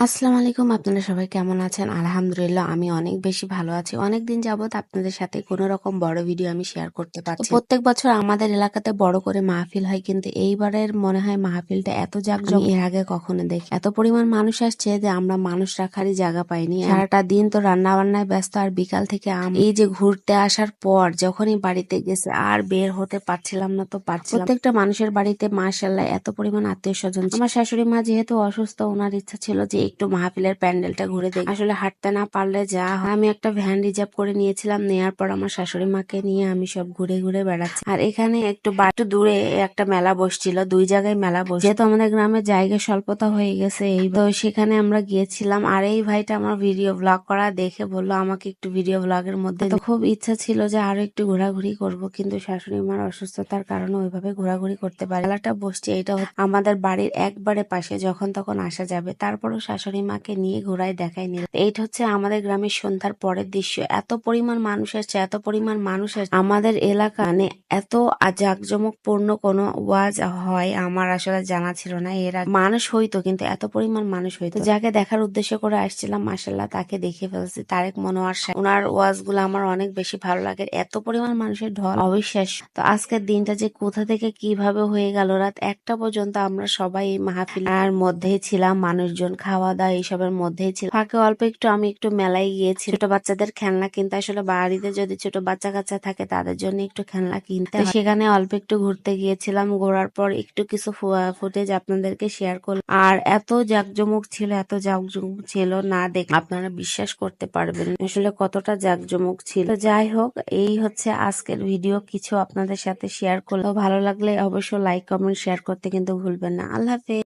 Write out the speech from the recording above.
আসসালামু আলাইকুম। আপনারা সবাই কেমন আছেন? আলহামদুলিল্লাহ আমি অনেক বেশি ভালো আছি। অনেকদিন যাবৎ আপনাদের সাথে কোনো রকম বড় ভিডিও আমি শেয়ার করতে পারছি না। প্রত্যেক বছর আমাদের এলাকাতে বড় করে মাহফিল হয়, কিন্তু এইবারের মনে হয় মাহফিলটা এত জাঁকজমক এর আগে কখনো দেখি। এত পরিমাণ মানুষ আসছে যে আমরা মানুষ রাখারই জায়গা পাইনি। সারাটা দিন তো রান্না বান্নায় ব্যস্ত, আর বিকাল থেকে এই যে ঘুরতে আসার পর যখনই বাড়িতে গেছে আর বের হতে পারছিলাম না। প্রত্যেকটা মানুষের বাড়িতে মাশাআল্লাহ এত পরিমাণ আত্মীয় স্বজন। আমার শাশুড়ি মা যেহেতু অসুস্থ, ওনার ইচ্ছা ছিল যে একটু মাহফিলের প্যান্ডেলটা ঘুরে দেখি। আসলে হাঁটতে না পারলে যা হয়, আমি একটা ভ্যান রিজার্ভ করে নিয়েছিলাম। নেয়ার পর আমার শাশুড়ি মাকে নিয়ে আমি সব ঘুরে ঘুরে বেড়াচ্ছি। আর এখানে একটু দূরে একটা মেলা বসছিল, দুই জায়গায় মেলা বসে, যেহেতু আমাদের গ্রামের জায়গা স্বল্পতা হয়ে গেছে এই তো সেখানে আমরা গিয়েছিলাম। আর এই ভাইটা আমার ভিডিও ব্লগ করা দেখে বললো আমাকে একটু ভিডিও ব্লগের মধ্যে। তো খুব ইচ্ছা ছিল যে আরো একটু ঘোরাঘুরি করব, কিন্তু শাশুড়ি মার অসুস্থতার কারণে ওইভাবে ঘোরাঘুরি করতে পারি। মেলাটা বসছে, এটা আমাদের বাড়ির একবারে পাশে, যখন তখন আসা যাবে। তারপরও শাশুড়ি মাকে নিয়ে ঘোরায় দেখাই নিল। এইটা হচ্ছে আমাদের গ্রামের সন্ধ্যার পরের দৃশ্য। এত পরিমাণ মানুষ আসছে, এত পরিমাণ মানুষ আসছে। আমাদের এলাকা মানে এত জাঁকজমক পূর্ণ কোনো ওয়াজ হয় আমার আসলে জানা ছিল না। এর আগে মানুষ হইতো, কিন্তু এত পরিমাণ মানুষ হইতো। যাকে দেখার উদ্দেশ্য করে আসছিলাম, মাশাআল্লাহ তাকে দেখে ফেলছি। তারেক মনোয়ার সাহেব, ওনার ওয়াজ গুলো আমার অনেক বেশি ভালো লাগে। এত পরিমাণ মানুষের ঢল অবিশ্বাস। তো আজকের দিনটা যে কোথা থেকে কিভাবে হয়ে গেল, রাত 1টা পর্যন্ত আমরা সবাই এই মাহফিলের মধ্যেই ছিলাম। মানুষজন খাওয়া দাওয়া এইসবের মধ্যেই ছিল। ফাঁকে অল্প একটু আমি একটু মেলায় গিয়েছি ছোট বাচ্চাদের খেলনা কিনতে। আসলে বাড়িতে যদি ছোট বাচ্চা কাচ্চা থাকে তাদের জন্য একটু খেলনা কিনতে হয়। সেখানে অল্প একটু ঘুরতে গিয়েছিলাম। ঘোরার পর একটু কিছু ফুটেজ আপনাদেরকে শেয়ার করলাম। আর এত জাঁকজমক ছিল, এত জাঁকজমক ছিল, না দেখে আপনারা বিশ্বাস করতে পারবেন আসলে কতটা জাঁকজমক ছিল। তো যাই হোক, এই হচ্ছে আজকের ভিডিও। কিছু আপনাদের সাথে শেয়ার করলেও ভালো লাগলে অবশ্যই লাইক কমেন্ট শেয়ার করতে কিন্তু ভুলবেন না। আল্লাহ হাফেজ।